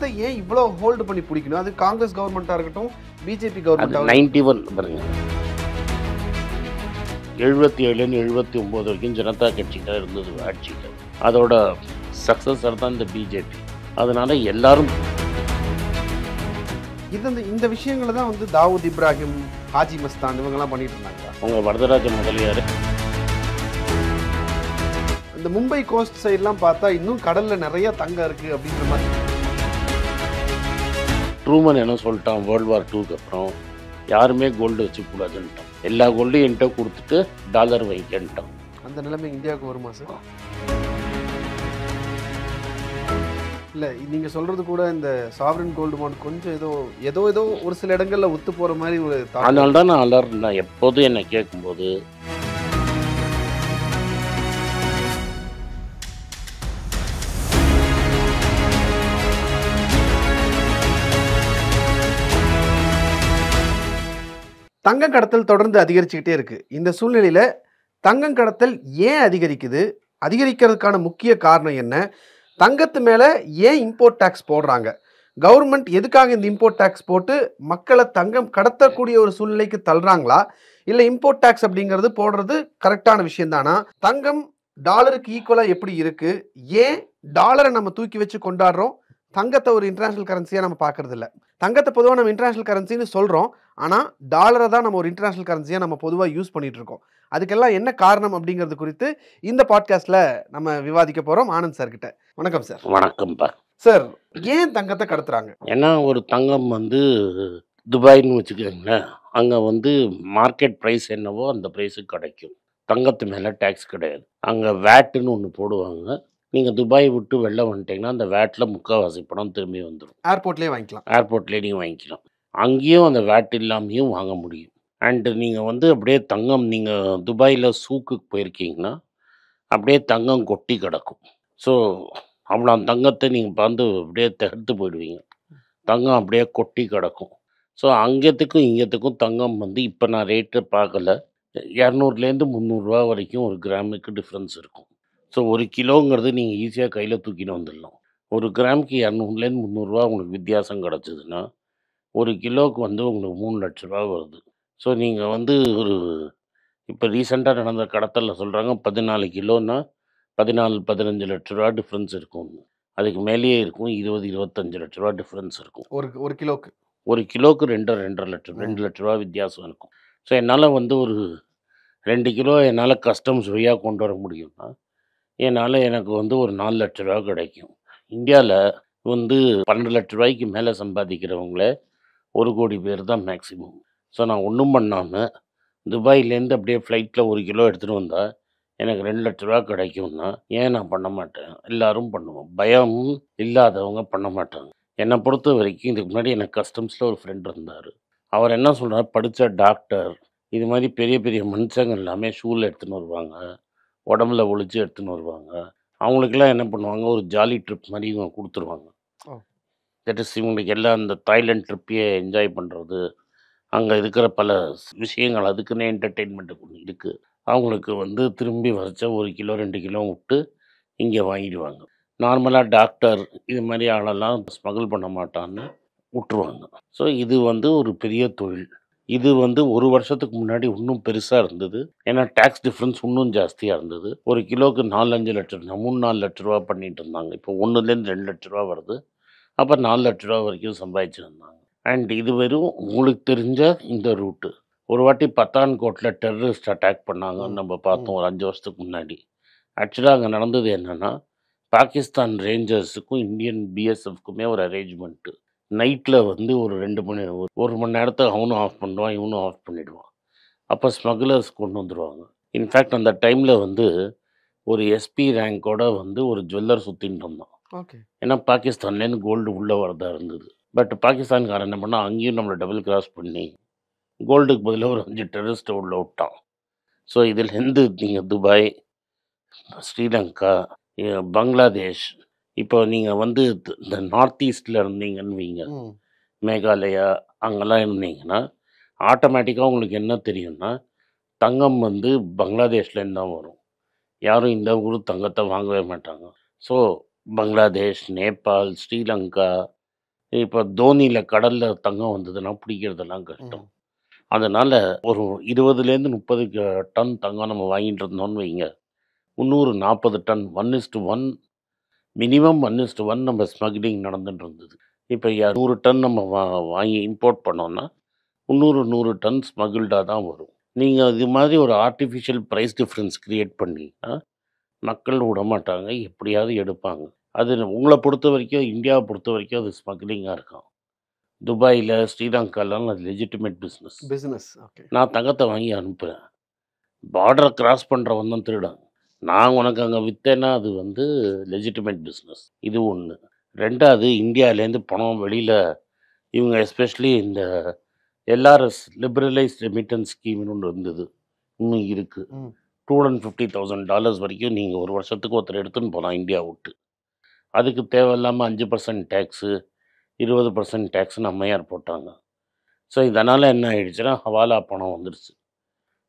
தங்கத்தை ஏன் இவ்வளோ ஹோல்டு பண்ணி பிடிக்கணும்? அது காங்கிரஸ் கவர்மெண்ட்டாக இருக்கட்டும், பிஜேபி கவர்மெண்ட்டாக 91 பாருங்க, 77 79 வரைக்கும் ஜனதா கட்சி தான் இருந்தது ஆட்சியில். அதோட சக்ஸஸர் தான் இந்த பிஜேபி. அதனால எல்லாரும் இந்த விஷயங்களை தான் வந்து தாவூத் இப்ராஹிம், ஹாஜி மஸ்தான் இவங்கெல்லாம் பண்ணிட்டு இருந்தாங்க. அவங்க வரதராஜ முதலியார் இந்த மும்பை கோஸ்ட் சைட்லாம் பார்த்தா இன்னும் கடலில் நிறைய தங்கம் இருக்குது அப்படின்ற மாதிரி. ட்ரூமன் என்ன சொல்லிட்டான், வேர்ல்டு வார் 2க்கு அப்புறம் யாருமே கோல்டு வச்சுக்கூடாதுன்ட்டான். எல்லா கோல்டும் என்கிட்ட கொடுத்துட்டு டாலர் வைக்கன்ட்டான். அந்த நிலைமை இந்தியாவுக்கு வருமா சார்? இல்லை, நீங்கள் சொல்கிறது கூட இந்த சாவரன் கோல்டு பாண்ட் கொஞ்சம் ஏதோ ஒரு சில இடங்களில் ஒத்து போகிற மாதிரி ஒரு. அதனால தான் நான் அலர்றேன் எப்போதும் என்னை கேட்கும்போது. தங்கம் கடத்தல் தொடர்ந்து அதிகரிச்சுக்கிட்டே இருக்குது. இந்த சூழ்நிலையில் தங்கம் கடத்தல் ஏன் அதிகரிக்குது? அதிகரிக்கிறதுக்கான முக்கிய காரணம் என்ன? தங்கத்து மேலே ஏன் இம்போர்ட் டேக்ஸ் போடுறாங்க? கவர்மெண்ட் எதுக்காக இந்த இம்போர்ட் டேக்ஸ் போட்டு மக்களை தங்கம் கடத்தக்கூடிய ஒரு சூழ்நிலைக்கு தள்ளுறாங்களா? இல்லை இம்போர்ட் டேக்ஸ் அப்படிங்கிறது போடுறது கரெக்டான விஷயம்தானா? தங்கம் டாலருக்கு ஈக்குவலாக எப்படி இருக்குது? ஏன் டாலரை நம்ம தூக்கி வச்சு கொண்டாடுறோம், தங்கத்தை ஒரு இன்டர்நேஷ்னல் கரன்சியாக நம்ம பார்க்கறது இல்லை? தங்கத்தை பொதுவாக நம்ம இன்டர்நேஷ்னல் கரன்சின்னு சொல்கிறோம், ஆனால் டாலரை தான் நம்ம ஒரு இன்டர்நேஷ்னல் கரன்சியாக நம்ம பொதுவாக யூஸ் பண்ணிகிட்டு இருக்கோம். அதுக்கெல்லாம் என்ன காரணம் அப்படிங்கிறது குறித்து இந்த பாட்காஸ்ட்டில் நம்ம விவாதிக்க போகிறோம் ஆனந்த் சார் கிட்ட. வணக்கம் சார். வணக்கம்ப்பா சார். ஏன் தங்கத்தை கடத்துறாங்க? ஏன்னா ஒரு தங்கம் வந்து துபாய்னு வச்சுக்கோங்களேன், அங்கே வந்து மார்க்கெட் ப்ரைஸ் என்னவோ அந்த ப்ரைஸுக்கு கிடைக்கும். தங்கத்து மேலே டேக்ஸ் கிடையாது. அங்கே வேட்டுன்னு ஒன்று போடுவாங்க. நீங்கள் துபாய் விட்டு வெளில வந்துட்டீங்கன்னா அந்த வேட்டில் முக்கால்வாசி பணம் திரும்பி வந்துடும். ஏர்போர்ட்லேயே வாங்கிக்கலாம். ஏர்போர்ட்லேயே நீங்கள் வாங்கிக்கலாம். அங்கேயும் அந்த வேட் இல்லாமையும் வாங்க முடியும். அண்டு நீங்கள் வந்து அப்படியே தங்கம், நீங்கள் துபாயில் சூக்குக்கு போயிருக்கீங்கன்னா அப்படியே தங்கம் கொட்டி கிடக்கும். ஸோ அவ்வளோ தங்கத்தை நீங்கள் வந்து அப்படியே தகர்த்து போயிடுவீங்க. தங்கம் அப்படியே கொட்டி கிடக்கும். ஸோ அங்கேத்துக்கும் இங்கேத்துக்கும் தங்கம் வந்து இப்போ நான் ரேட்டு பார்க்கல, 200லேருந்து 300 வரைக்கும் ஒரு கிராமுக்கு டிஃப்ரென்ஸ் இருக்கும். ஸோ 1 கிலோங்கிறது நீங்கள் ஈஸியாக கையில் தூக்கிட்டு வந்துடலாம். 1 கிராமுக்கு 200லேருந்து 300 உங்களுக்கு வித்தியாசம் கிடச்சிதுன்னா 1 கிலோவுக்கு வந்து உங்களுக்கு 3 லட்ச ரூபா வருது. ஸோ நீங்கள் வந்து ஒரு இப்போ ரீசெண்டாக நடந்த கடத்தலில் சொல்கிறாங்க 14 கிலோன்னா 14-15 லட்ச ரூபா டிஃப்ரென்ஸ் இருக்கும். அதுக்கு மேலேயே இருக்கும், 20-25 லட்ச ரூபா டிஃப்ரென்ஸ் இருக்கும். ஒரு கிலோக்கு 1 கிலோவுக்கு 2.5 லட்சம் 2 லட்ச ரூபா வித்தியாசம் இருக்கும். ஸோ என்னால் வந்து ஒரு 2 கிலோ என்னால் கஸ்டம்ஸ் வழியாக கொண்டு வர முடியும்னா என்னால் எனக்கு வந்து ஒரு 4 லட்ச ரூபா கிடைக்கும். இந்தியாவில் வந்து 12 லட்ச ரூபாய்க்கு மேலே சம்பாதிக்கிறவங்கள 1 கோடி பேர் தான் மேக்ஸிமம். ஸோ நான் ஒன்றும் பண்ணாமல் துபாயிலேருந்து அப்படியே ஃப்ளைட்டில் 1 கிலோ எடுத்துகிட்டு வந்தால் எனக்கு 2 லட்ச ரூபா கிடைக்கும்னா ஏன் நான் பண்ண மாட்டேன்? எல்லோரும் பண்ணுவோம். பயம் இல்லாதவங்க பண்ண மாட்டாங்க. என்னை பொறுத்த வரைக்கும் இதுக்கு முன்னாடி எனக்கு கஸ்டம்ஸில் ஒரு ஃப்ரெண்ட் இருந்தார். அவர் என்ன சொல்கிறார், படித்த டாக்டர், இது மாதிரி பெரிய பெரிய மனுஷங்க எல்லாமே ஷூவில் எடுத்துன்னு வருவாங்க, உடம்புல ஒழிச்சு எடுத்துன்னு வருவாங்க. அவங்களுக்கெல்லாம் என்ன பண்ணுவாங்க, ஒரு ஜாலி ட்ரிப் மாதிரி இவங்க கொடுத்துருவாங்க. தட் இஸ் இவங்களுக்கு எல்லாம் அந்த தாய்லாண்ட் ட்ரிப்பையே என்ஜாய் பண்ணுறது, அங்கே இருக்கிற பல விஷயங்கள் அதுக்குன்னே என்டர்டெயின்மெண்ட்டுக்கு ஒன்று இருக்குது. அவங்களுக்கு வந்து திரும்பி வரைச்ச 1 கிலோ 2 கிலோ விட்டு இங்கே வாங்கிடுவாங்க. நார்மலாக டாக்டர் இது மாதிரி ஆளெல்லாம் ஸ்மகிள் பண்ண மாட்டான்னு விட்டுருவாங்க. ஸோ இது வந்து ஒரு பெரிய தொழில். இது வந்து 1 வருஷத்துக்கு முன்னாடி இன்னும் பெருசாக இருந்தது. ஏன்னா டேக்ஸ் டிஃப்ரென்ஸ் இன்னும் ஜாஸ்தியாக இருந்தது. 1 கிலோவுக்கு 4-5 லட்சம் 3-4 லட்ச ரூபா பண்ணிட்டு இருந்தாங்க. இப்போ 1லேருந்து 2 லட்ச ரூபா வருது. அப்போ 4 லட்ச ரூபா வரைக்கும் சம்பாதிச்சுருந்தாங்க. அண்ட் இது வெறும் உங்களுக்கு தெரிஞ்ச இந்த ரூட்டு. ஒரு வாட்டி பத்தான்கோட்டில் டெரரிஸ்ட் அட்டாக் பண்ணாங்கன்னு நம்ம பார்த்தோம் ஒரு 5 வருஷத்துக்கு முன்னாடி. ஆக்சுவலாக அங்கே நடந்தது என்னென்னா, பாகிஸ்தான் ரேஞ்சர்ஸுக்கும் இந்தியன் பிஎஸ்எஃப்க்குமே ஒரு அரேஞ்ச்மெண்ட்டு. நைட்டில் வந்து ஒரு 2 மணி 1 மணி நேரத்துக்கு அவனும் ஆஃப் பண்ணுவான், இவனும் ஆஃப் பண்ணிவிடுவான். அப்போ ஸ்மக்லர்ஸ் கொண்டு வந்துடுவாங்க. இன்ஃபேக்ட் அந்த டைமில் வந்து ஒரு எஸ்பி ரேங்கோட வந்து ஒரு ஜுவல்லர் சுற்றின்னு இருந்தான். ஏன்னா பாகிஸ்தான்லேருந்து கோல்டு உள்ளே வரதா இருந்தது. பட் பாகிஸ்தான்காரன் என்ன பண்ணால் அங்கேயும் நம்மளை டபுள் கிராஸ் பண்ணி கோல்டுக்கு பதிலாக ஒரு 5 டெரரிஸ்ட்டை உள்ளே விட்டான். ஸோ இதுலேருந்து நீங்கள் துபாய், ஸ்ரீலங்கா, பங்களாதேஷ், இப்போ நீங்கள் வந்து இந்த நார்த் ஈஸ்டில் இருந்தீங்கன்னு வைங்க, மேகாலயா அங்கெல்லாம் இருந்தீங்கன்னா ஆட்டோமேட்டிக்காக உங்களுக்கு என்ன தெரியும்னா, தங்கம் வந்து பங்களாதேஷ்லேருந்து தான் வரும். யாரும் இந்த ஊர் தங்கத்தை வாங்கவே மாட்டாங்க. ஸோ பங்களாதேஷ், நேபாள், ஸ்ரீலங்கா, இப்போ தோனியில் கடலில் தங்கம் வந்ததுன்னா பிடிக்கிறதெல்லாம் கஷ்டம். ம். அதனால ஒரு 20லேருந்து 30 டன் தங்கம் நம்ம வாங்கிட்டு இருந்தோம்னு வைங்க. 340 டன் 1:1 மினிமம் 1:1 நம்ம ஸ்மக்லிங் நடந்துட்டு இருந்தது. இப்போ 100 டன் நம்ம வாங்கி இம்போர்ட் பண்ணோம்னா 100 டன் ஸ்மகிள்டாக தான் வரும். நீங்கள் இது மாதிரி ஒரு ஆர்டிஃபிஷியல் ப்ரைஸ் டிஃப்ரென்ஸ் கிரியேட் பண்ணிங்கன்னா மக்கள் விடமாட்டாங்க, எப்படியாவது எடுப்பாங்க. அது உங்களை பொறுத்த வரைக்கும், இந்தியாவை பொறுத்த வரைக்கும் அது ஸ்மக்லிங்காக இருக்கும். துபாயில், ஸ்ரீலங்காலாம் அது லெஜிட்டிமேட் பிஸ்னஸ். பிசினஸ். ஓகே. நான் தங்கத்தை வாங்கி அனுப்புகிறேன். பார்டரை கிராஸ் பண்ணுறவன் தான் திருடன். நான் உனக்கு அங்கே விற்றேன்னா அது வந்து லெஜிட்டிமேட் பிஸ்னஸ். இது ஒன்று. ரெண்டாவது, இந்தியாவிலேருந்து பணம் வெளியில் இவங்க எஸ்பெஷலி இந்த எல்ஆர்எஸ் லிபரலைஸ்ட் ரெமிட்டன்ஸ் ஸ்கீம்னு ஒன்று இருந்தது, இன்னும் இருக்குது. ம். $250,000 வரைக்கும் நீங்கள் ஒரு வருஷத்துக்கு ஒருத்தர் எடுத்துன்னு போகலாம் இந்தியா விட்டு. அதுக்கு தேவையில்லாமல் 5% டேக்ஸு, 20% டேக்ஸ்னு அம்மையார் போட்டாங்க. ஸோ இதனால் என்ன ஆயிடுச்சுன்னா ஹவாலா பணம் வந்துடுச்சு.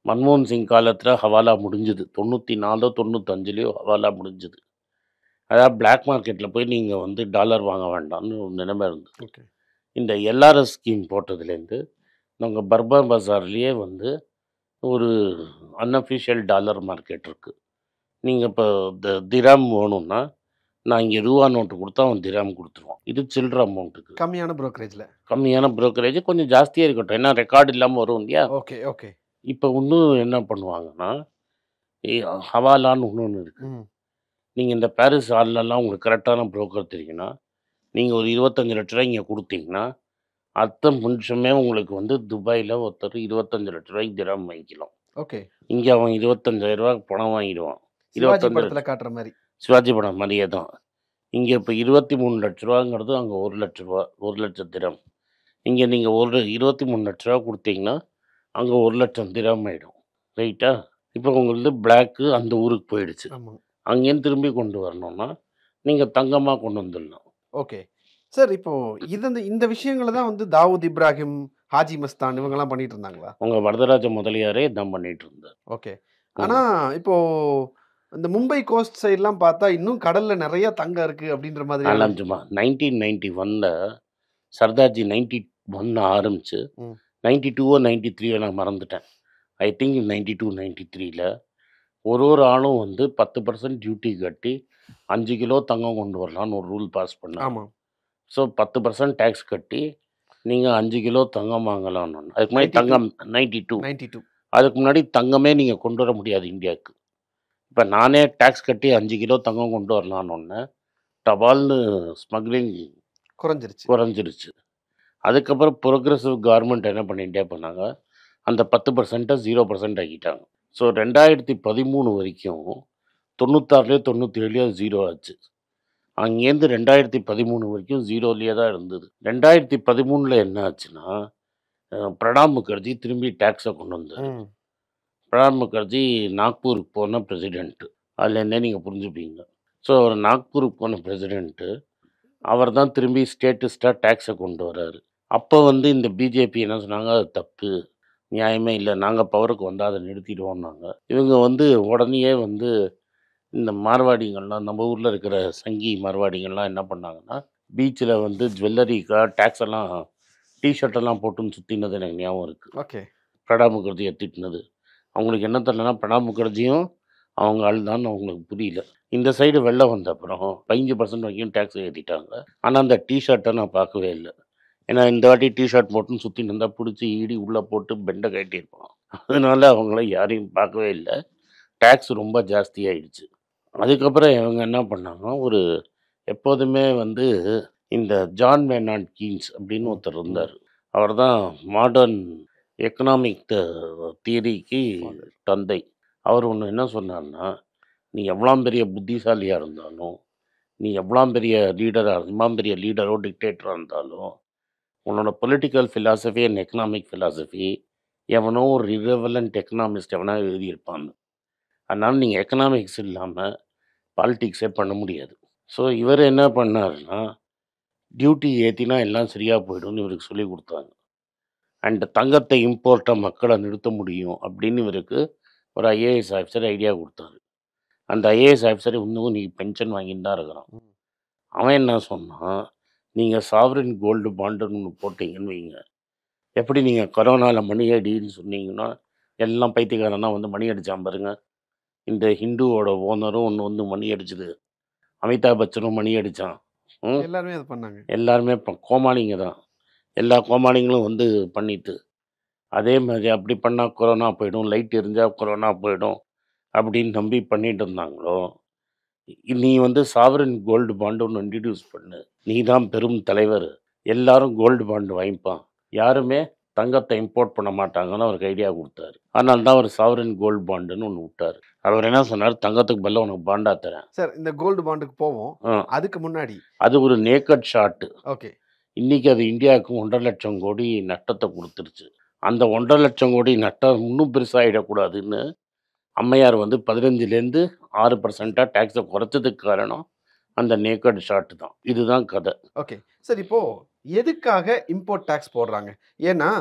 மன்மோகன் சிங் காலத்தில் ஹவாலா முடிஞ்சுது. 94 95 ஹவாலா முடிஞ்சுது. அதாவது பிளாக் மார்க்கெட்டில் போய் நீங்கள் வந்து டாலர் வாங்க வேண்டாம்னு ஒரு நிலைமை இருந்தது. ஓகே. இந்த எல்ஆர்எஸ் ஸ்கீம் போட்டதுலேருந்து நாங்கள் பர்பா பஜார்லேயே வந்து ஒரு அன்அஃபிஷியல் டாலர் மார்க்கெட் இருக்குது. நீங்கள் இப்போ இந்த திராம் வேணும்னா நான் இங்கே ரூபா நோட்டு கொடுத்தா அவன் திராம் கொடுத்துருவான். இது சில்லற அமௌண்ட்டுக்கு கம்மியான brokerage-ல. கம்மியான brokerage கொஞ்சம் ஜாஸ்தியாக இருக்கட்டும், ஏன்னா ரெக்கார்டு இல்லாமல் வரும் இல்லையா. Okay, okay. இப்போ இன்னும் என்ன பண்ணுவாங்கன்னா ஹவாலான்னு ஒன்று இருக்குது. ம். நீங்கள் இந்த பாரிஸ் ஹால்லலாம் உங்களுக்கு கரெக்டான புரோக்கர் தெரியுங்கன்னா நீங்கள் ஒரு 25 லட்ச ரூபாய் இங்கே கொடுத்தீங்கன்னா அடுத்த நிமிஷமே உங்களுக்கு வந்து துபாயில் ஒருத்தர் 25 லட்ச ரூபாய்க்கு திராம் வாங்கிக்கலாம். ஓகே. இங்கே அவன் 25,000 ரூபாய்க்கு பணம் வாங்கிடுவான். சிவாஜி 25 படத்துல காட்டுற மாதிரி. சிவாஜி படம் மாதிரியே தான். இங்கே இப்போ 23 லட்ச ரூபாங்கிறது அங்கே 1 லட்ச ரூபா, 1 லட்சம் திரம். இங்கே நீங்கள் 23 லட்ச ரூபா கொடுத்தீங்கன்னா அங்கே 1 லட்சம் திரம் ஆகிடும். ரைட்டா? இப்போ உங்களுக்கு பிளாக்கு அந்த ஊருக்கு போயிடுச்சு. ஆமாம். அங்கேருந்து திரும்பி கொண்டு வரணும்னா நீங்கள் தங்கமாக கொண்டு வந்துடலாம். ஓகே. சார், இப்போ இந்த விஷயங்களை தான் வந்து தாவூத் இப்ராஹிம், ஹாஜி மஸ்தான் இவங்கெல்லாம் பண்ணிட்டு இருந்தாங்களா? உங்கள் வரதராஜ முதலியாரே இதான் பண்ணிட்டு இருந்தார். ஓகே. ஆனா இப்போ இந்த மும்பை கோஸ்ட் சைட்லாம் பார்த்தா இன்னும் கடல்ல நிறைய தங்கம் இருக்கு அப்படின்ற மாதிரி. அலஞ்சுமா 1991 சர்தார்ஜி 91 ஆரம்பிச்சு ம். 92 93 நான் மறந்துட்டேன். ஐ திங்க் 92 93ல் ஒரு ஆளும் வந்து 10% டியூட்டி கட்டி 5 கிலோ தங்கம் கொண்டு வரலான்னு ஒரு ரூல் பாஸ் பண்ணாங்க. ஆமாம். ஸோ 10% டேக்ஸ் கட்டி நீங்கள் 5 கிலோ தங்கம் வாங்கலாம்னு. அதுக்கு முன்னாடி தங்கம் 92 அதுக்கு முன்னாடி தங்கமே நீங்கள் கொண்டு வர முடியாது இந்தியாவுக்கு. இப்போ நானே டேக்ஸ் கட்டி 5 கிலோ தங்கம் கொண்டு வரலான்னு டபால்னு ஸ்மக்லிங் குறைஞ்சிருச்சு. அதுக்கப்புறம் ப்ரோக்ரெசிவ் கவர்மெண்ட் என்ன பண்ணிகிட்டே பண்ணாங்க, அந்த 10% 0% ஆக்கிட்டாங்க. ஸோ 2013 வரைக்கும் 96 97 0 ஆச்சு. அங்கேருந்து 2013 வரைக்கும் 0லேயே தான் இருந்தது. 2013 என்ன ஆச்சுன்னா பிரணாப் முகர்ஜி திரும்பி டேக்ஸை கொண்டு வந்தார். பிரணாப் முகர்ஜி நாக்பூருக்கு போன பிரசிடெண்ட்டு. அதுலேருந்தே நீங்கள் புரிஞ்சுப்பீங்க. ஸோ அவர் நாக்பூருக்கு போன பிரசிடெண்ட்டு அவர் தான் திரும்பி ஸ்டேட்டஸ்டாக டேக்ஸை கொண்டு வர்றாரு. அப்போ வந்து இந்த பிஜேபி என்ன சொன்னாங்க, அது தப்பு, நியாயமே இல்லை, நாங்கள் பவருக்கு வந்தால் அதை நிறுத்திடுவோம்னாங்க. இவங்க வந்து உடனேயே வந்து இந்த மார்வாடிகள்லாம் நம்ம ஊரில் இருக்கிற சங்கி மார்வாடிகள்லாம் என்ன பண்ணாங்கன்னா பீச்சில் வந்து ஜுவல்லரிக்காக டேக்ஸ் எல்லாம் டிஷர்ட்டெல்லாம் போட்டுன்னு சுற்றினது எனக்கு ஞாபகம் இருக்குது. ஓகே. பிரணாப் முகர்ஜியை திட்டினது அவங்களுக்கு என்ன தெரியலன்னா பிரணாப் முகர்ஜியும் அவங்க ஆள் தான் அவங்களுக்கு புரியல. இந்த சைடு வெள்ளம் வந்த அப்புறம் 15% வரைக்கும் டேக்ஸ் ஏற்றிட்டாங்க. ஆனால் அந்த டிஷர்ட்டை நான் பார்க்கவே இல்லை. ஏன்னா இந்த வாட்டி டிஷர்ட் போட்டுன்னு சுற்றின்னு இருந்தால் பிடிச்சி ஈடி உள்ளே போட்டு பெண்டை கட்டியிருப்பான். அதனால அவங்கள யாரையும் பார்க்கவே இல்லை. டேக்ஸ் ரொம்ப ஜாஸ்தியாகிடுச்சு. அதுக்கப்புறம் இவங்க என்ன பண்ணாங்க, ஒரு எப்போதுமே வந்து இந்த ஜான் மேனார்ட் கீன்ஸ் அப்படின்னு ஒருத்தர் இருந்தார். அவர் தான் மாடர்ன் எக்கனாமிக் தியரிக்கு தந்தை. அவர் ஒன்று என்ன சொன்னார்னா, நீ எவ்வளோ பெரிய புத்திசாலியாக இருந்தாலும், நீ எவ்வளோ பெரிய லீடரோ டிக்டேட்டராக இருந்தாலும், உன்னோட political philosophy and economic philosophy எவனோ ஒரு இர்ரெவலண்ட் எக்கனாமிஸ்ட் எவனா எழுதியிருப்பான்னு. அதனால் நீங்கள் எக்கனாமிக்ஸ் இல்லாமல் பாலிட்டிக்ஸே பண்ண முடியாது. ஸோ இவர் என்ன பண்ணாருன்னா, டியூட்டி ஏற்றினா எல்லாம் சரியாக போய்டும்னு இவருக்கு சொல்லி கொடுத்தாங்க. அண்ட் தங்கத்தை இம்போர்ட்டை மக்களை நிறுத்த முடியும் அப்படின்னு இவருக்கு ஒரு ஐஏஎஸ் ஆஃபீஸர் ஐடியா கொடுத்தாரு. அந்த ஐஏஎஸ் ஆஃபீஸர் இன்னும் நீ பென்ஷன் வாங்கிட்டு தான் இருக்கிறான். அவன் என்ன சொன்னான், நீங்கள் சாவரின் கோல்டு பாண்டுன்னு ஒன்று போட்டிங்கன்னு வைங்க, எப்படி நீங்கள் கொரோனாவில் மணி அடின்னு சொன்னீங்கன்னா எல்லாம் பைத்தியக்காரனா வந்து மணி அடிச்சான் பாருங்க. இந்த ஹிந்துவோட ஓனரும் ஒன்று வந்து மணி அடிச்சுது, அமிதாப் பச்சனும் மணி அடித்தான். எல்லாருமே அது பண்ணாங்க. எல்லாருமே இப்போ கோமாளிங்க தான். எல்லா கோமாளிங்களும் வந்து பண்ணிட்டு அதே மாதிரி அப்படி பண்ணால் கொரோனா போயிடும், லைட் எரிஞ்சால் கொரோனா போயிடும் அப்படின்னு நம்பி பண்ணிட்டு இருந்தாங்களோ, நீ வந்து சாவரின் கோல்டு பாண்டு ஒன்று இன்ட்ரடியூஸ் பண்ணு, நீ தான் பெரும் தலைவர், எல்லாரும் கோல்டு பாண்டு வாங்கிப்பான், யாருமே தங்கத்தை இம்போர்ட் பண்ண மாட்டாங்கன்னு அவருக்கு ஐடியா கொடுத்தாரு. அதனால தான் அவர் சாவரின் கோல்டு பாண்டுன்னு ஒன்று விட்டார். அவர் என்ன சொன்னார், தங்கத்துக்கு பதிலா உனக்கு பாண்டா தரேன். சார் இந்த கோல்டு பாண்டுக்கு போவோம். ஆ, அதுக்கு முன்னாடி அது ஒரு நேக்கட் ஷாட்டு. ஓகே இன்னைக்கு அது இந்தியாவுக்கு 1,50,000 கோடி நஷ்டத்தை கொடுத்துருச்சு. அந்த 1,50,000 கோடி நஷ்டம் இன்னும் பெருசாகிடக்கூடாதுன்னு அம்மையார் வந்து 15லேருந்து 6% டேக்ஸை குறைச்சதுக்கு காரணம் அந்த நேக்கட் ஷாட் தான். இதுதான் கதை. ஓகே சார், இப்போ எதுக்காக இம்போர்ட் டேக்ஸ் போடுறாங்க? ஏன்னா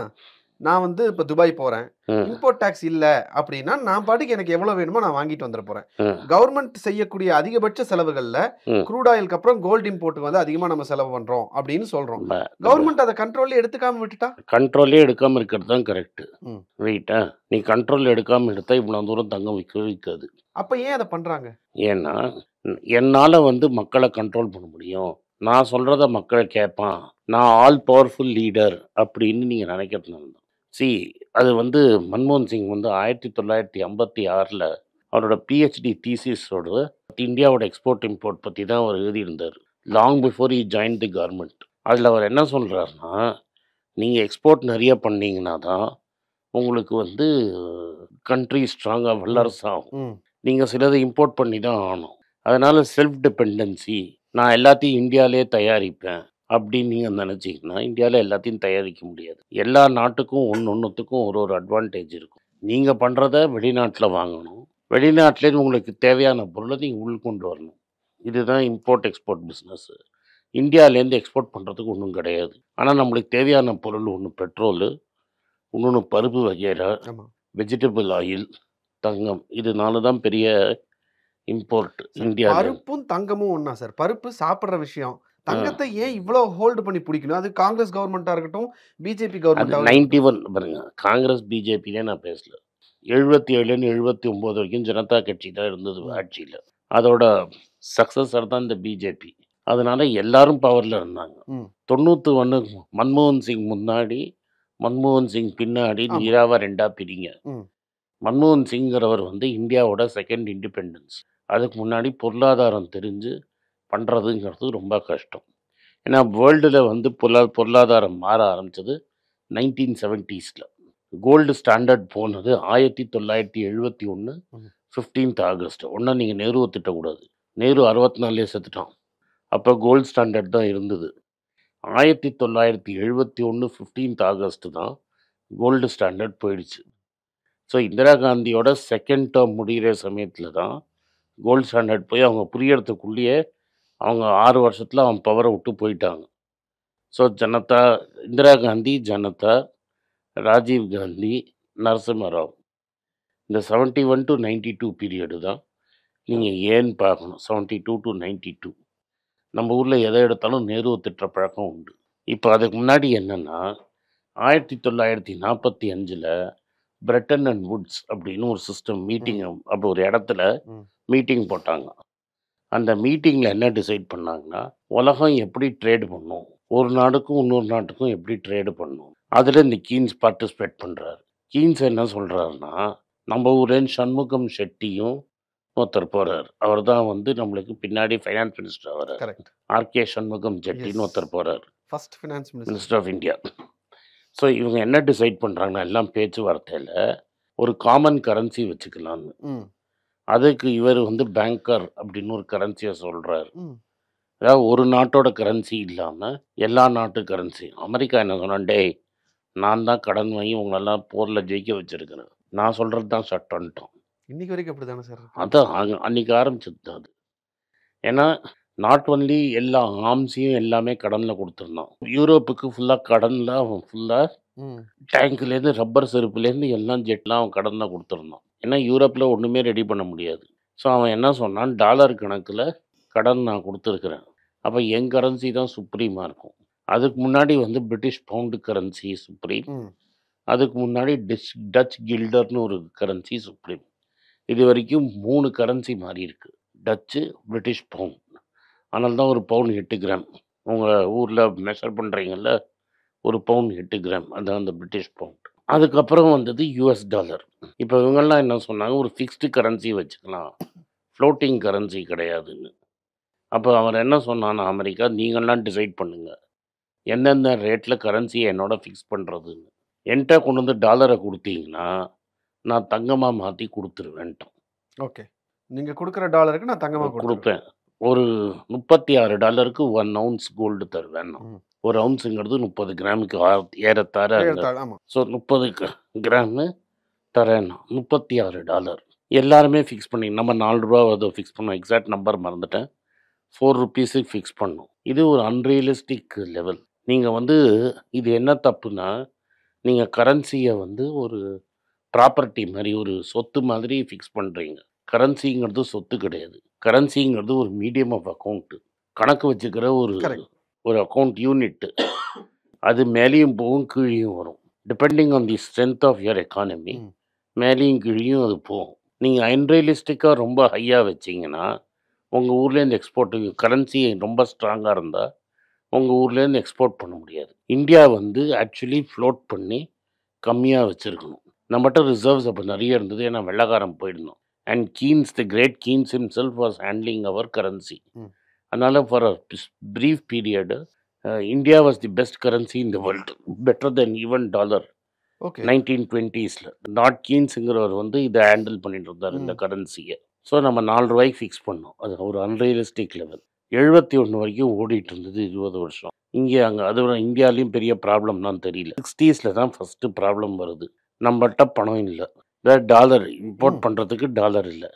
நான் வந்து இப்போ துபாய் போகிறேன், ம், இம்போர்ட் டேக்ஸ் இல்லை அப்படின்னா நான் பாட்டுக்கு எனக்கு எவ்வளோ வேணுமோ நான் வாங்கிட்டு வந்துட போகிறேன். ம், கவர்மெண்ட் செய்யக்கூடிய அதிகபட்ச செலவுகளில் ம். க்ரூட் ஆயிலுக்கு அப்புறம் கோல்டு இம்போர்ட்டுக்கு வந்து அதிகமாக நம்ம செலவு பண்ணுறோம் அப்படின்னு சொல்கிறோம். நம்ம கவர்மெண்ட் அதை கண்ட்ரோல்ல எடுத்துக்காம விட்டுட்டா? கண்ட்ரோலே எடுக்காமல் இருக்கிறது தான் கரெக்டு. ம். ரைட்டா? நீ கண்ட்ரோல் எடுக்காமல் எடுத்தால் இவ்வளோ தூரம் தங்கம் விற்காது. அப்போ ஏன் அதை பண்ணுறாங்க? ஏன்னா என்னால் வந்து மக்களை கண்ட்ரோல் பண்ண முடியும், நான் சொல்கிறத மக்கள் கேட்பான், நான் ஆல் பவர்ஃபுல் லீடர் அப்படின்னு நீங்கள் நினைக்கிறதுனால தான். அது வந்து மன்மோகன் சிங் வந்து 1956 அவரோட பிஹெச்டி தீசிஸோட இந்தியாவோட எக்ஸ்போர்ட் இம்போர்ட் பற்றி தான் அவர் எழுதியிருந்தார், long before he joined the government. அதில் அவர் என்ன சொல்கிறாருன்னா, நீங்கள் எக்ஸ்போர்ட் நிறைய பண்ணீங்கன்னா தான் உங்களுக்கு வந்து கண்ட்ரி ஸ்ட்ராங்காக வல்லரசாகும், ம் நீங்கள் சிலதை இம்போர்ட் பண்ணி தான் ஆகணும். அதனால் செல்ஃப் டிபெண்டன்சி, நான் எல்லாத்தையும் இந்தியாவிலே தயாரிப்பேன் அப்படின்னு நீங்கள் நினச்சிங்கன்னா இந்தியாவில் எல்லாத்தையும் தயாரிக்க முடியாது. எல்லா நாட்டுக்கும் ஒன்றுத்துக்கும் ஒரு ஒரு அட்வான்டேஜ் இருக்கும். நீங்கள் பண்ணுறத வெளிநாட்டில் வாங்கணும், வெளிநாட்டிலேருந்து உங்களுக்கு தேவையான பொருளை நீங்கள் உள் கொண்டு வரணும். இதுதான் இம்போர்ட் எக்ஸ்போர்ட் பிஸ்னஸ். இந்தியாவிலேருந்து எக்ஸ்போர்ட் பண்ணுறதுக்கு ஒன்றும் கிடையாது. ஆனால் நம்மளுக்கு தேவையான பொருள் ஒன்று பெட்ரோலு, இன்னொன்று பருப்பு வகைரா, ஆமாம். வெஜிடபிள் ஆயில், தங்கம். இது 4 தான் பெரிய இம்போர்ட் இந்தியாவில். பருப்பும் தங்கமும் ஒன்றா சார்? பருப்பு சாப்பிட்ற விஷயம், தங்கத்தை ஏன் இவ்வளோ ஹோல்டு பண்ணி பிடிக்கணும்? அது காங்கிரஸ் கவர்மெண்ட்டாக இருக்கட்டும், பிஜேபி அது கவர்மெண்ட்டாக 91 பாருங்க, காங்கிரஸ் பிஜேபியிலே நான் பேசல. 77லேருந்து 79 வரைக்கும் ஜனதா கட்சி தான் இருந்தது ஆட்சியில். அதோட சக்ஸஸர் தான் இந்த பிஜேபி. அதனால எல்லாரும் பவரில் இருந்தாங்க. ம் 91 மன்மோகன் சிங் முன்னாடி, மன்மோகன் சிங் பின்னாடி ஆமா. நீராவா ரெண்டாக பிரிங்க. ம் மன்மோகன் சிங்கிறவர் வந்து இந்தியாவோட செகண்ட் இண்டிபெண்டன்ஸ். அதுக்கு முன்னாடி பொருளாதாரம் தெரிஞ்சு பண்ணுறதுங்கிறது ரொம்ப கஷ்டம். ஏன்னா வேர்ல்டில் வந்து பொருளாதாரம் மாற ஆரம்பித்தது 1970s. கோல்டு ஸ்டாண்டர்ட் போனது 1971 ம் 15th ஆகஸ்ட். ஒன்றா நீங்கள் நேருவை திட்டக்கூடாது, நேரு 64 செத்துட்டான், அப்போ கோல்டு ஸ்டாண்டர்ட் தான் இருந்தது. 1971 15th ஆகஸ்ட் தான் கோல்டு ஸ்டாண்டர்ட் போயிடுச்சு. ஸோ இந்திரா காந்தியோட செகண்ட் டேர்ம் முடிகிற சமயத்தில் தான் கோல்டு ஸ்டாண்டர்ட் போய் அவங்க புரியறதுக்குள்ளேயே அவங்க 6 வருஷத்தில் அவன் பவரை விட்டு போயிட்டாங்க. ஸோ ஜனதா, இந்திரா காந்தி, ஜனதா, ராஜீவ் காந்தி, நரசிம்மராவ், இந்த 71 to 92 பீரியடு தான் நீங்கள் ஏன்னு பார்க்கணும். 72 to 92 நம்ம ஊரில் எதை எடுத்தாலும் நேருவை திட்டுற பழக்கம் உண்டு. இப்போ அதுக்கு முன்னாடி என்னென்னா 1945 பிரெட்டன் அண்ட் வுட்ஸ் அப்படின்னு ஒரு சிஸ்டம் மீட்டிங், அப்படி ஒரு இடத்துல ம் மீட்டிங் போட்டாங்க. அந்த மீட்டிங்கில் என்ன டிசைட் பண்ணாங்கன்னா, உலகம் எப்படி ட்ரேடு பண்ணும், ஒரு நாடுக்கும் இன்னொரு நாட்டுக்கும் எப்படி ட்ரேடு பண்ணும். அதில் இந்த கீன்ஸ் பார்ட்டிசிபேட் பண்ணுறாரு. கீன்ஸ் என்ன சொல்கிறாருன்னா, நம்ம ஊர்லேருந்து சண்முகம் ஷெட்டியும் ஒருத்தர் போகிறார், அவர் தான் வந்து நம்மளுக்கு பின்னாடி ஃபைனான்ஸ் மினிஸ்டர் ஆகிறார். கரெக்ட். ஆர்கே சண்முகம் ஜெட்டின்னு ஒருத்தர் போகிறார், first finance minister. Minister of India. So இவங்க என்ன டிசைட் பண்ணுறாங்கன்னா, எல்லாம் பேச்சுவார்த்தையில் ஒரு காமன் கரன்சி வச்சுக்கலான்னு. ம் அதுக்கு இவர் வந்து பேங்கர் அப்படின்னு ஒரு கரன்சியை சொல்கிறார். ம் அதாவது ஒரு நாட்டோட கரன்சி இல்லாமல் எல்லா நாட்டு கரன்சி. அமெரிக்கா என்ன சொன்னான், டேய் நான் தான் கடன் வாங்கி உங்களெல்லாம் போரில் ஜெயிக்க வச்சுருக்கிறேன், நான் சொல்கிறது தான் சட்டம்ட்டோம். இன்னைக்கு வரைக்கும் அப்படி தானே சார் இருக்கு? அதான் அன்றைக்கி ஆரம்பிச்சது தான் அது. ஏன்னா நாட் ஒன்லி எல்லா ஆர்ம்ஸையும் எல்லாமே கடனில் கொடுத்துருந்தான். யூரோப்புக்கு ஃபுல்லாக கடனில் அவன் ஃபுல்லாக ம் டேங்க்லேருந்து ரப்பர் செருப்புலேருந்து எல்லாம் ஜெட்லாம் அவன் கடனில் கொடுத்துருந்தான். ஏன்னா யூரோப்பில் ஒன்றுமே ரெடி பண்ண முடியாது. ஸோ அவன் என்ன சொன்னான், டாலர் கணக்கில் கடன் நான் கொடுத்துருக்குறேன், அப்போ என் கரன்சி தான் சுப்ரீமாக இருக்கும். அதுக்கு முன்னாடி வந்து பிரிட்டிஷ் பவுண்டு கரன்சி சுப்ரீம். ம். அதுக்கு முன்னாடி டச் கில்டர்னு ஒரு கரன்சி சுப்ரீம். இது வரைக்கும் 3 கரன்சி மாறி இருக்கு. Dutch, British pound. அதனால தான் ஒரு பவுன் 8 கிராம். உங்கள் ஊரில் மெஷர் பண்ணுறீங்கல்ல, ஒரு பவுன் 8 கிராம். அதான் அந்த பிரிட்டிஷ் பவுண்ட். அதுக்கப்புறம் வந்தது யுஎஸ் டாலர். இப்போ இவங்கெல்லாம் என்ன சொன்னாங்க, ஒரு ஃபிக்ஸ்டு கரன்சி வச்சுக்கலாம், ஃப்ளோட்டிங் கரன்சி கிடையாதுன்னு. அப்போ அவர் என்ன சொன்னான்னா, அமெரிக்கா நீங்கள்லாம் டிசைட் பண்ணுங்க, எந்தெந்த ரேட்டில் கரன்சியை என்னோட ஃபிக்ஸ் பண்ணுறதுன்னு. என்கிட்ட கொண்டு வந்து டாலரை கொடுத்தீங்கன்னா நான் தங்கமாக மாற்றி கொடுத்துருவேன்ட்டோம். ஓகே. நீங்க குடுக்குற டாலருக்கு நான் தங்கமா குடுத்துருவேன். கொடுப்பேன். ஒரு $36 1 அவுன்ஸ் கோல்டு தருவேன் நான். ம். ஒரு அவுன்ஸுங்கிறது 30 கிராமுக்கு ஏறத்தாழ அந்த ஏறத்தாழ ஆமா. ஸோ 30 கிராமு தரேன் நான். $36 எல்லாருமே ஃபிக்ஸ் பண்ணி நம்ம ₹4 அதை ஃபிக்ஸ் பண்ணோம். எக்ஸாக்ட் நம்பர் மறந்துட்டேன். ₹4 ஃபிக்ஸ் பண்ணோம். இது ஒரு அன்ரியலிஸ்டிக் லெவல். நீங்கள் வந்து இது என்ன தப்புனா, நீங்கள் கரன்சியை வந்து ஒரு ப்ராப்பர்ட்டி மாதிரி, ஒரு சொத்து மாதிரி ஃபிக்ஸ் பண்ணுறீங்க. கரன்சிங்கிறது சொத்து கிடையாது. கரன்சிங்கிறது ஒரு மீடியம் ஆஃப் அக்கௌண்ட்டு. கணக்கு வச்சுக்கிற ஒரு கரெக்ட். ஒரு அக்கௌண்ட் யூனிட்டு. அது மேலேயும் போகும், கீழேயும் வரும். Depending on the strength of your economy, ம். மேலேயும் கீழேயும் அது போகும். நீங்கள் அன்ரியலிஸ்டிக்காக ரொம்ப ஹையாக வச்சிங்கன்னா, உங்கள் ஊர்லேருந்து கரன்சி ரொம்ப ஸ்ட்ராங்காக இருந்தால் உங்கள் ஊர்லேருந்து எக்ஸ்போர்ட் பண்ண முடியாது. இந்தியா வந்து ஆக்சுவலி ஃப்ளோட் பண்ணி கம்மியாக வச்சுருக்கணும். நம்மகிட்ட ரிசர்வ்ஸ் அப்போ நிறைய இருந்தது. ஏன்னா வெள்ளைக்காரன் போயிடணும். And Keynes, the great Keynes himself was handling our currency. Hmm. அதனால் for a brief period India was the best currency in the world, better then even dollar. Okay. 1920s not கீன்ஸுங்கிறவர் வந்து இதை ஹேண்டில் பண்ணிட்டு இருந்தார் இந்த ம். கரன்சியை. So நம்ம ₹4 fix பண்ணோம். அது ஒரு அன்ரியலிஸ்டிக் லெவல். 71 வரைக்கும் ஓடிட்டு இருந்தது 20 வருஷம். இங்கே அங்கே அது இந்தியாலையும் பெரிய ப்ராப்ளம்லாம் தெரியல. 60s தான் ஃபஸ்ட்டு ப்ராப்ளம் வருது. நம்மகிட்ட பணம் இல்லை, டாலர் இம்போர்ட் ம். பண்ணுறதுக்கு டாலர் இல்லை.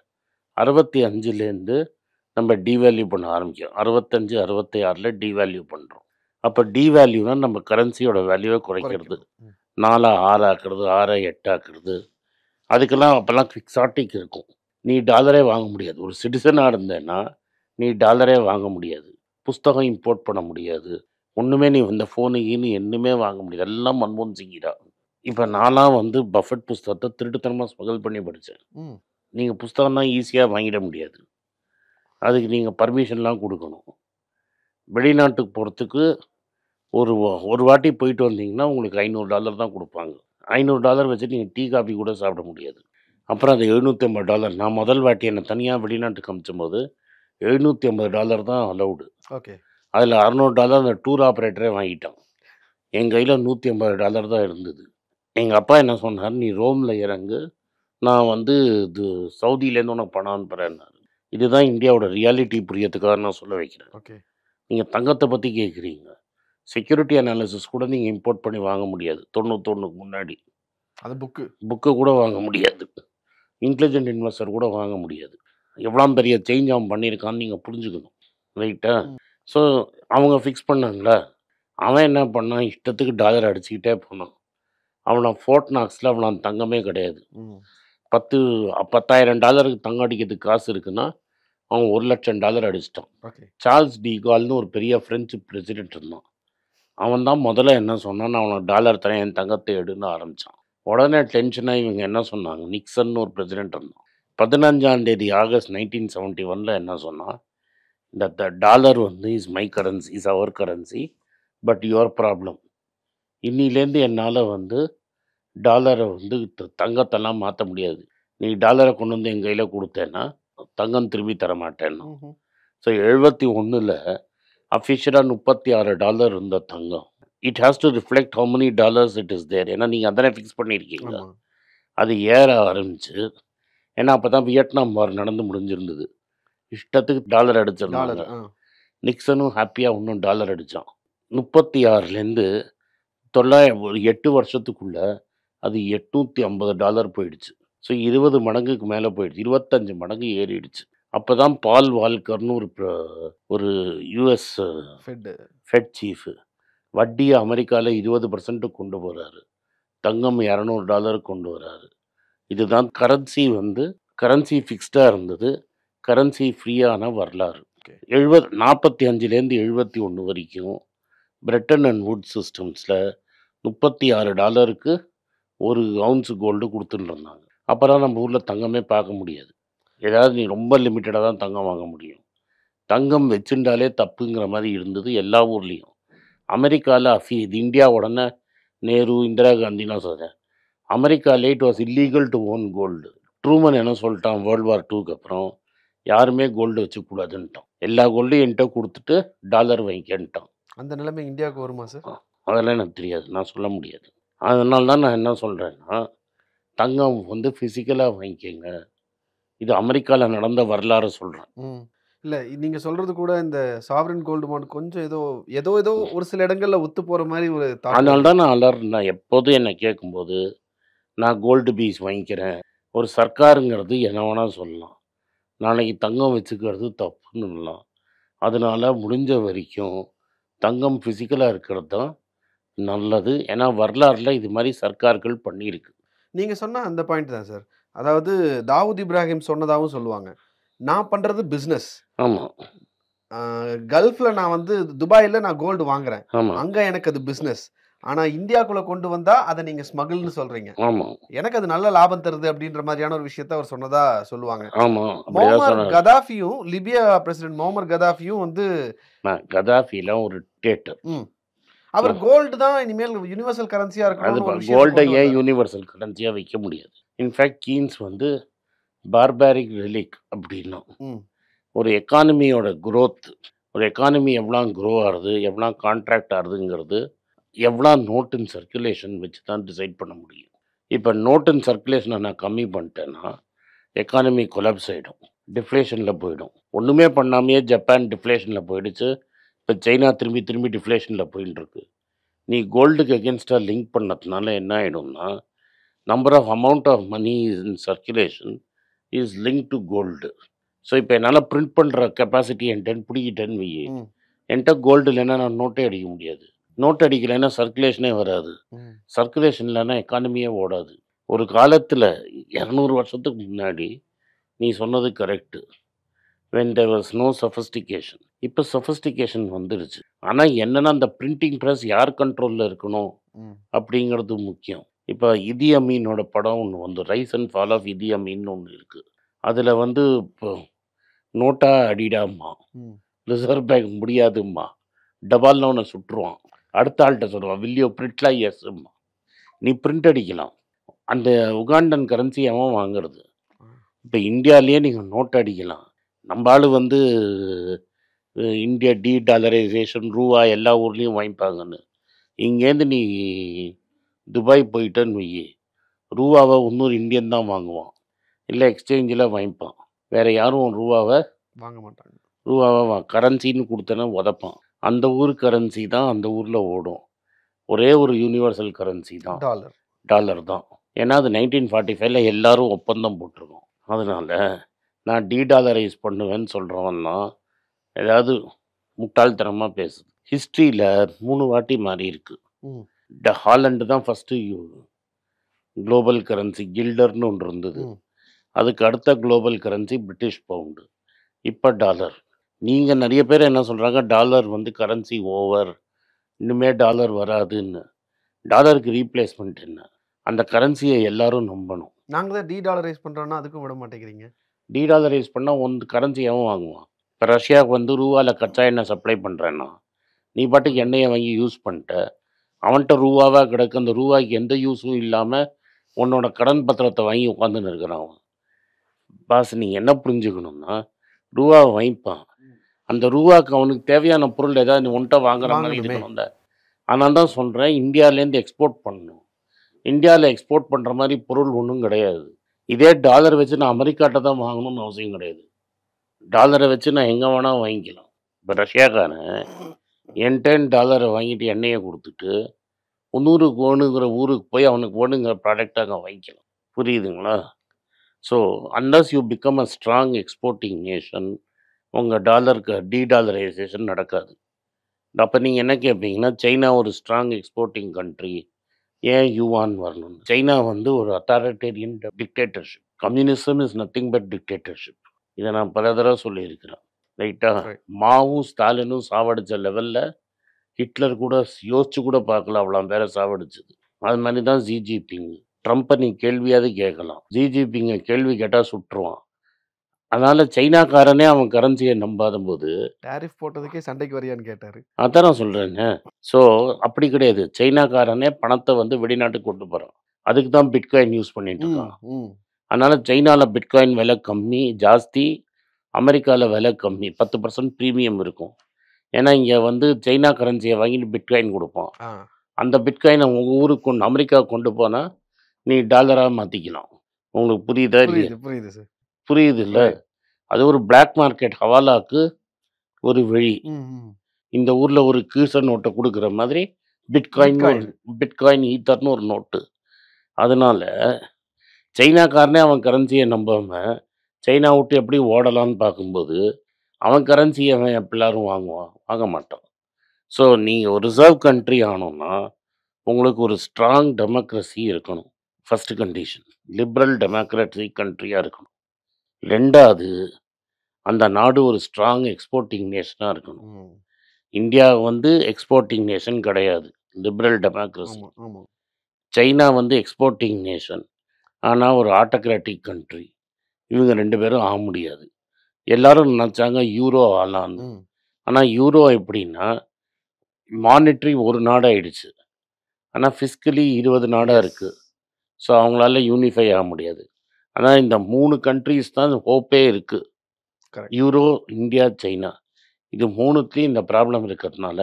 65லேருந்து நம்ம டிவேல்யூ பண்ண ஆரம்பிக்கும். 65, 66 டிவேல்யூ பண்ணுறோம். அப்போ டிவேல்யூனா நம்ம கரன்சியோட வேல்யூவை குறைக்கிறது. குறைக்கணும். ம். 4 6 ஆக்குறது, 6 8 ஆக்குறது. அதுக்கெல்லாம் அப்போல்லாம் குவிக்ஸாட்டிக் இருக்கும். நீ டாலரே வாங்க முடியாது. ஒரு சிட்டிசனாக இருந்தேன்னா நீ டாலரே வாங்க முடியாது. புஸ்தகம் இம்போர்ட் பண்ண முடியாது. ஒன்றுமே நீ இந்த ஃபோனு கீனு என்னுமே வாங்க முடியாது. எல்லாம் மன்மோகன் சிங்கிடா. இப்போ நான்லாம் வந்து பஃபெட் புஸ்தகத்தை திருட்டுத்தனமாக ஸ்மகிள் பண்ணி படித்தேன். ம். நீங்கள் புஸ்தகம்னா ஈஸியாக வாங்கிட முடியாது. அதுக்கு நீங்கள் பர்மிஷன்லாம் கொடுக்கணும். வெளிநாட்டுக்கு போகிறதுக்கு ஒரு வாட்டி போயிட்டு வந்தீங்கன்னா உங்களுக்கு $500 தான் கொடுப்பாங்க. $500 வச்சுட்டு நீங்கள் டீ காஃபி கூட சாப்பிட முடியாது. அப்புறம் அது $750. நான் முதல் வாட்டி என்னை தனியாக வெளிநாட்டுக்கு அனுப்பிச்சும்போது $750 தான் அலௌடு. ஓகே. அதில் $600 அந்த டூர் ஆப்ரேட்டரே வாங்கிட்டான். என் கையில் $150 தான் இருந்தது. எங்கள் அப்பா என்ன சொன்னார், நீ ரோமில் இறங்கு, நான் வந்து இது சவுதியிலேருந்து உனக்கு பணம் அனுப்புகிறேன்னாரு. இதுதான் இந்தியாவோட ரியாலிட்டி புரியறதுக்காக நான் சொல்ல வைக்கிறேன். ஓகே. நீங்கள் தங்கத்தை பற்றி கேட்குறீங்க. செக்யூரிட்டி அனாலிசிஸ் கூட நீங்கள் இம்போர்ட் பண்ணி வாங்க முடியாது. 91க்கு முன்னாடி அது புக்கு கூட வாங்க முடியாது. இன்டெலிஜென்ட் இன்வெஸ்டர் கூட வாங்க முடியாது. எவ்வளோ பெரிய சேஞ்ச் அவன் பண்ணியிருக்கான்னு நீங்கள் புரிஞ்சுக்கணும். ரைட்டா? ம். ஸோ அவங்க ஃபிக்ஸ் பண்ணாங்களா, அவன் என்ன பண்ணான், இஷ்டத்துக்கு டாலர் அடிச்சுக்கிட்டே போனான். அவனை ஃபோர்ட் நாக்ஸில் அவனை தங்கமே கிடையாது. ம். $10,000 தங்கம் அடிக்கிறதுக்கு காசு இருக்குன்னா அவன் $1,00,000 அடிச்சிட்டான். ஓகே. சார்ல்ஸ் டி கால்னு ஒரு பெரிய ஃப்ரெஞ்சு பிரசிடென்ட் இருந்தான். அவன் தான் முதல்ல என்ன சொன்னான், நான் அவனை டாலர் தரேன், என் தங்கத்தை எடுன்னு ஆரம்பித்தான். உடனே டென்ஷனாக இவங்க என்ன சொன்னாங்க, நிக்சன் ஒரு பிரசிடென்ட் இருந்தான். 15ஆம் தேதி ஆகஸ்ட் 1971 என்ன சொன்னான், த டாலர் வந்து is my currency, is our currency, but your problem. இன்னிலேருந்து என்னால் வந்து டாலரை வந்து தங்கத்தெல்லாம் மாற்ற முடியாது. நீ டாலரை கொண்டு வந்து என் கையில் கொடுத்தேன்னா தங்கம் திரும்பி தர மாட்டேன்னா. ம்ஹ்ம். ஸோ 71 அஃபிஷியலாக $36 இருந்த தங்கம். It has to reflect how many dollars it is there. ஏன்னா நீங்கள் அதானே ஃபிக்ஸ் பண்ணியிருக்கீங்க. ஆமா. அது ஏற ஆரம்பிச்சு. ஏன்னா அப்போ தான் வியட்நாம் வார் நடந்து முடிஞ்சிருந்தது. இஷ்டத்துக்கு டாலர் அடிச்சிருந்தாங்க. டாலர். ஆ. நிக்சனும் ஹாப்பியாக இன்னும் டாலர் அடித்தான். 36லேருந்து ஒரு 8 வருஷத்துக்குள்ள அது $850 போயிடுச்சு. ஸோ 20 மடங்குக்கு மேலே போயிடுச்சு. 25 மடங்கு ஏறிடுச்சு. அப்போ தான் பால் வால்கர்னு ஒரு யூஎஸ் ஃபெட் சீஃபு வட்டியை அமெரிக்காவில் 20% கொண்டு போகிறாரு. தங்கம் $200 கொண்டு வராரு. இதுதான் கரன்சி ஃபிக்ஸ்டாக இருந்தது, கரன்சி ஃப்ரீயான வரலாறு. ஓகே. 45லேருந்து 71 வரைக்கும் பிரெட்டன் அண்ட் வுட் சிஸ்டம்ஸில் $36க்கு ஒரு அவுன்ஸ் கோல்டு கொடுத்துட்டு இருந்தாங்க. அப்போலாம் நம்ம ஊரில் தங்கமே பார்க்க முடியாது. ஏதாவது நீ ரொம்ப லிமிட்டடாக தான் தங்கம் வாங்க முடியும். தங்கம் வச்சுட்டாலே தப்புங்கிற மாதிரி இருந்தது எல்லா ஊர்லேயும். அமெரிக்காவில் இது இந்தியாவுடனே நேரு, இந்திரா காந்திலாம் சொல்கிறேன். அமெரிக்காலே it was illegal to own gold. Truman என்ன சொல்லிட்டான் வேர்ல்டு வார் 2க்கு அப்புறம், யாருமே கோல்டு வச்சுக்கூடாதுன்ட்டான். எல்லா கோல்டும் என்கிட்ட கொடுத்துட்டு டாலர் வாங்கிக்கன்ட்டான். அந்த நிலைமை இந்தியாவுக்கு வருமா சார்? அதெல்லாம் எனக்கு தெரியாது, நான் சொல்ல முடியாது. அதனால தான் நான் என்ன சொல்கிறேன்னா, தங்கம் வந்து ஃபிசிக்கலாக வாங்கிக்கங்க. இது அமெரிக்காவில் நடந்த வரலாறு சொல்கிறேன். இல்லை, நீங்கள் சொல்கிறது கூட இந்த சாவரின் கோல்டு பாண்ட் கொஞ்சம் ஏதோ ஏதோ ஏதோ ஒரு சில இடங்களில் ஒத்து போகிற மாதிரி ஒரு அதனால தான் நான் எப்போதும் என்னை கேட்கும்போது நான் கோல்டு பீஸ் வாங்கிக்கிறேன். ஒரு சர்க்காருங்கிறது என்ன வேணால் சொல்லலாம், நாளைக்கு தங்கம் வச்சுக்கிறது தப்புன்னு சொல்லலாம். அதனால முடிஞ்ச வரைக்கும் தங்கம் ஃபிசிக்கலாக இருக்கிறது தான் நல்லது. ஏன்னா வரலாறில் இது மாதிரி சர்க்கார்கள் பண்ணியிருக்கு. நீங்கள் சொன்ன அந்த பாயிண்ட் தான் சார். அதாவது தாவூத் இப்ராஹிம் சொன்னதாகவும் சொல்லுவாங்க, நான் பண்ணுறது பிஸ்னஸ். ஆமாம். கல்ஃபில் நான் வந்து துபாயில் நான் கோல்டு வாங்குறேன், ஆமாம். அங்கே எனக்கு அது பிஸ்னஸ். ஆனால் இந்தியாவுக்குள்ளே கொண்டு வந்தால் அதை நீங்கள் ஸ்மகிள்னு சொல்கிறீங்க. ஆமாம். எனக்கு அது நல்ல லாபம் தருது அப்படின்ற மாதிரியான ஒரு விஷயத்த அவர் சொன்னதா சொல்லுவாங்க. ஆமாம். மோமர் கதாஃபியும் லிபியா பிரசிடென்ட் மோமர் கதாஃபியும் வந்து கதாஃபிலாம் ஒரு டிக்டேட்டர். அவர் கோல்டு தான் இனிமேல் யூனிவர்சல் கரன்சியாக இருக்கணும். அது கோல்டை ஏன் யூனிவர்சல் கரன்சியாக வைக்க முடியாது? இன்ஃபேக்ட் கீன்ஸ் வந்து பார்பாரிக் ரிலிக் அப்படின்னா ஒரு எக்கானமியோட growth, ஒரு எக்கானமி எவ்வளோ க்ரோ ஆகுது, எவ்வளோ கான்ட்ராக்ட் ஆகுதுங்கிறது எவ்வளோ நோட் இன் சர்க்குலேஷன் வச்சு தான் டிசைட் பண்ண முடியும். இப்போ நோட் இன் சர்க்குலேஷனை நான் கம்மி பண்ணிட்டேன்னா எக்கானமி கொலாப்ஸ் ஆகிடும், டிஃப்ளேஷனில் போயிடும். ஒன்றுமே பண்ணாமையே ஜப்பான் டிஃப்ளேஷனில் போயிடுச்சு. இப்போ சைனா திரும்பி திரும்பி டிஃப்ளேஷனில் போயின்னு இருக்கு. நீ கோல்டுக்கு அகேன்ஸ்டாக லிங்க் பண்ணதுனால என்ன ஆகிடும்னா, number of amount of money in circulation is link to gold. So இப்போ என்னால் பிரிண்ட் பண்ணுற கெப்பாசிட்டி என்கிட்ட பிடிக்கிட்டேன்னு வையே, என்கிட்ட கோல்டு இல்லைன்னா நான் நோட்டே அடிக்க முடியாது. நோட் அடிக்கலைன்னா சர்க்குலேஷனே வராது. சர்க்குலேஷன் இல்லைன்னா எக்கானமியே ஓடாது. ஒரு காலத்தில் 200 வருஷத்துக்கு முன்னாடி நீ சொன்னது correct, when there was no sophistication. இப்போ சஃபஸ்டிகேஷன் வந்துடுச்சு. ஆனால் என்னென்னா அந்த பிரிண்டிங் ப்ரெஸ் யார் கண்ட்ரோலில் இருக்கணும் அப்படிங்கிறது முக்கியம். இப்போ இதி அமீனோட படம் ஒன்று வந்து ரைஸ் அண்ட் ஃபால் ஆஃப் இதி அமீன்னு ஒன்று இருக்குது. அதில் வந்து இப்போ நோட்டா அடிடாம்மா, ரிசர்வ் பேங்க் முடியாதும்மா, டபால்னு ஒன்று சுட்டுருவான். அடுத்த ஆள்கிட்ட சொல்லுவான் வில்லியோ பிரிண்ட்லாம் எஸ்ம்மா. நீ பிரிண்ட் அடிக்கலாம், அந்த உகாண்டன் கரன்சி அவன் வாங்குறது. இப்போ இந்தியாவிலேயே நீங்கள் நோட் அடிக்கலாம். நம்ம ஆள் வந்து இந்தியா டாலரைசேஷன் ரூபா எல்லா ஊர்லேயும் வாங்கிப்பாங்கன்னு. இங்கேருந்து நீ துபாய் போயிட்டேன்னு வையி, ரூபாவை இன்னொரு இந்தியன் தான் வாங்குவான், இல்லை எக்ஸ்சேஞ்சில் வாங்கிப்பான். வேறு யாரும் ரூபாவை வாங்க மாட்டாங்க. ரூபாவை கரன்சின்னு கொடுத்தனா உதப்பான். அந்த ஊர் கரன்சி தான் அந்த ஊரில் ஓடும். ஒரே ஒரு யூனிவர்சல் கரன்சி தான் டாலர் தான். ஏன்னா அது 1945 எல்லாரும் ஒப்பந்தம் போட்டிருக்கோம். அதனால் நான் டீடாலரைஸ் பண்ணுவேன்னு சொல்கிறவன்னா ஏதாவது முட்டாள்தனமாக பேசுது. ஹிஸ்ட்ரியில் 3 வாட்டி மாறி இருக்கு. ஹாலண்டு தான் ஃபஸ்ட்டு குளோபல் கரன்சி, கில்டர்னு ஒன்று இருந்தது. அதுக்கு அடுத்த குளோபல் கரன்சி பிரிட்டிஷ் பவுண்டு, இப்போ டாலர். நீங்கள் நிறைய பேர் என்ன சொல்கிறாங்க, டாலர் வந்து கரன்சி ஓவர், இனிமேல் டாலர் வராதுன்னு. டாலருக்கு ரீப்ளேஸ்மெண்ட் என்ன? அந்த கரன்சியை எல்லாரும் நம்பணும். நாங்கள் தான் டீடாலரைஸ் பண்ணுறோன்னா அதுக்கும் விட மாட்டேங்கிறீங்க. டீடாலரைஸ் பண்ணால் ஒன்று கரன்சி எவன் வாங்குவான்? இப்போ ரஷ்யாவுக்கு வந்து ரூபாவில் கச்சா எண்ணெய் சப்ளை பண்ணுறேன்னா நீ பாட்டுக்கு எண்ணெயை வாங்கி யூஸ் பண்ணிட்ட, அவன்கிட்ட ரூபாவாக கிடக்கு. அந்த ரூபாய்க்கு எந்த யூஸும் இல்லாமல் உன்னோட கடன் பத்திரத்தை வாங்கி உட்காந்துன்னு இருக்கிறான் அவன். பாஸ் நீங்கள் என்ன புரிஞ்சுக்கணும்னா, ரூபாவை வாங்கிப்பான், அந்த ரூபாவுக்கு அவனுக்கு தேவையான பொருள் ஏதாவது நீ ஒன்ட்ட வாங்குற மாதிரி இருக்கணும்ல. ஆனால் தான் சொல்கிறேன், இந்தியாவிலேருந்து எக்ஸ்போர்ட் பண்ணணும். இந்தியாவில் எக்ஸ்போர்ட் பண்ணுற மாதிரி பொருள் ஒன்றும் கிடையாது. இதே டாலர் வச்சு நான் அமெரிக்காட்ட தான் வாங்கணும்னு அவசியம் கிடையாது. டாலரை வச்சு நான் எங்கே வேணால் வாங்கிக்கலாம். இப்போ ரஷ்யாக்காரன் $10 வாங்கிட்டு எண்ணெயை கொடுத்துட்டு 300 வேணுங்கிற ஊருக்கு போய் அவனுக்கு வேணுங்கிற ப்ராடக்டாக வாங்கிக்கலாம். புரியுதுங்களா? So unless you become a strong exporting nation, உங்கள் டாலருக்கு டீடாலரைசேஷன் நடக்காது. அப்போ நீங்கள் என்ன கேட்பீங்கன்னா, சைனா ஒரு ஸ்ட்ராங் எக்ஸ்போர்ட்டிங் கண்ட்ரி, ஏன் யுவான் வரணும்? சைனா வந்து ஒரு authoritarian dictatorship. Communism is nothing but dictatorship. இதை நான் பல தடவை சொல்லியிருக்கிறேன். ரைட்டா? ரைட். மாவும் ஸ்டாலினும் சாவடிச்ச லெவல்ல ஹிட்லர் கூட யோசிச்சு கூட பார்க்கல அவ்வளோ பேரை சாவடிச்சது. அது மாதிரி தான் ஜி ஜின்பிங். ட்ரம்ப்பை நீ கேள்வியாவது கேட்கலாம். ஜி ஜின்பிங்கை கேள்வி கேட்டால் சுட்டுருவான். அதனால சைனாக்காரனே அவன் கரன்சியை நம்பாத போது டாரிஃப் போட்டதுக்கே சண்டைக்கு வரியான்னு கேட்டாரு. அதான் நான் சொல்கிறேங்க. ஸோ அப்படி கிடையாது. சைனாக்காரனே பணத்தை வந்து வெளிநாட்டுக்கு கொண்டு போகிறான். அதுக்கு தான் பிட்காயின் யூஸ் பண்ணிட்டு இருக்கான். அதனால சைனாவில் பிட்காயின் விலை கம்மி ஜாஸ்தி, அமெரிக்காவில் விலை கம்மி, 10% ப்ரீமியம் இருக்கும். ஏன்னா இங்கே வந்து சைனா கரன்சியை வாங்கிட்டு பிட்காயின் கொடுப்பான். ஆ. அந்த பிட்காயினை உங்கள் ஊருக்கு அமெரிக்கா கொண்டு போனால் நீ டாலராக மாற்றிக்கலாம். உங்களுக்கு புரியுதா இல்லையா? புரியுது புரியுது சார். புரியுது இல்லை? அது ஒரு பிளாக் மார்க்கெட் ஹவாலாக்கு ஒரு வழி. இந்த ஊரில் ஒரு கீச நோட்டை கொடுக்குற மாதிரி பிட்காயின் ஈத்தர்னு ஒரு நோட்டு. அதனால சைனாக்காரனே அவன் கரன்சியை நம்பாமல் சைனா விட்டு எப்படி ஓடலான்னு பார்க்கும்போது அவன் கரன்சியை அவன் எல்லாரும் வாங்குவான்? வாங்க மாட்டான். ஸோ நீங்கள் ஒரு ரிசர்வ் கண்ட்ரி ஆனோன்னா உங்களுக்கு ஒரு ஸ்ட்ராங் டெமோக்ரஸி இருக்கணும். ஃபஸ்ட்டு கண்டிஷன் லிபரல் டெமோக்ராட்டிக் கண்ட்ரியாக இருக்கணும். ரெண்டாவது அந்த நாடு ஒரு ஸ்ட்ராங் எக்ஸ்போர்ட்டிங் நேஷனாக இருக்கணும். இந்தியா வந்து எக்ஸ்போர்ட்டிங் நேஷன் கிடையாது, லிபரல் டெமோக்ரஸி. சைனா வந்து எக்ஸ்போர்ட்டிங் நேஷன், ஆனால் ஒரு ஆட்டோக்ராட்டிக் கண்ட்ரி. இவங்க 2 பேரும் ஆக முடியாது. எல்லாரும் நினச்சாங்க யூரோ ஆளான்னு. ஆனால் யூரோ எப்படின்னா மானிட்ரி ஒரு நாடாகிடுச்சு, ஆனால் ஃபிஸ்கலி 20 நாடாக இருக்குது. ஸோ அவங்களால யூனிஃபை ஆக முடியாது. ஆனால் இந்த 3 கண்ட்ரிஸ் தான் ஹோப்பே இருக்குது. Euro, India, China. இது 3த்துலேயும் இந்த ப்ராப்ளம் இருக்கிறதுனால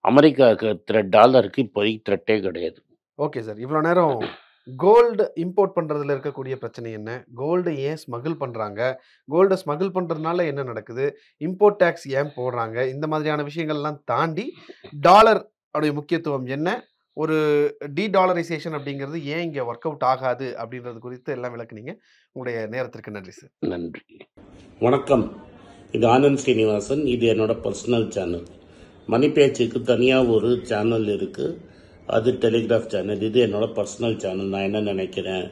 அமெரிக்காவுக்கு டாலருக்கு இப்போதைக்கு த்ரெட்டே கிடையாது. Okay sir. இவ்வளோ நேரம் கோல்டு இம்போர்ட் பண்ணுறதுல இருக்கக்கூடிய பிரச்சனை என்ன, கோல்டு ஏன் ஸ்மகிள் பண்ணுறாங்க, கோல்டை ஸ்மகிள் பண்ணுறதுனால என்ன நடக்குது, இம்போர்ட் டேக்ஸ் ஏன் போடுறாங்க, இந்த மாதிரியான விஷயங்கள்லாம் தாண்டி டாலர் உடைய முக்கியத்துவம் என்ன, ஒரு டீடாலரைசேஷன் அப்படிங்கிறது ஏன் இங்கே ஒர்க் அவுட் ஆகாது அப்படின்றது குறித்து எல்லாம் விளக்குனீங்க. உங்களுடைய நேரத்திற்கு நன்றி சார். நன்றி. வணக்கம். இது ஆனந்த் ஸ்ரீனிவாசன். இது என்னோட பர்சனல் சேனல். மணி பேச்சுக்கு தனியாக ஒரு சேனல் இருக்குது, அது டெலிகிராஃப் சேனல். இது என்னோட பர்சனல் சேனல். நான் என்ன நினைக்கிறேன்,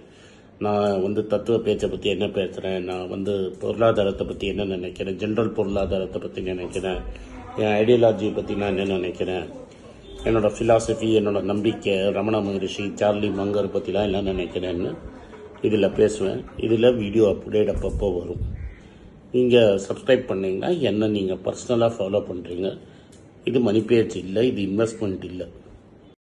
நான் வந்து தத்துவ பேச்சை பற்றி என்ன பேசுகிறேன், நான் வந்து பொருளாதாரத்தை பற்றி என்ன நினைக்கிறேன், ஜென்ரல் பொருளாதாரத்தை பற்றி நினைக்கிறேன், என் ஐடியாலஜியை பற்றி நான் என்ன நினைக்கிறேன், என்னோடய ஃபிலாசபி, என்னோட நம்பிக்கை, ரமண மகரிஷி, சார்லி மங்கர் பற்றிலாம் என்ன நினைக்கிறேன்னு இதில் பேசுவேன். இதில் வீடியோ அப்டேட் அப்பப்போ வரும். நீங்கள் சப்ஸ்கிரைப் பண்ணிங்கன்னா என்ன நீங்கள் பர்சனலாக ஃபாலோ பண்ணுறீங்க. இது மணி பேச்சு இல்லை, இது இன்வெஸ்ட்மெண்ட் இல்லை.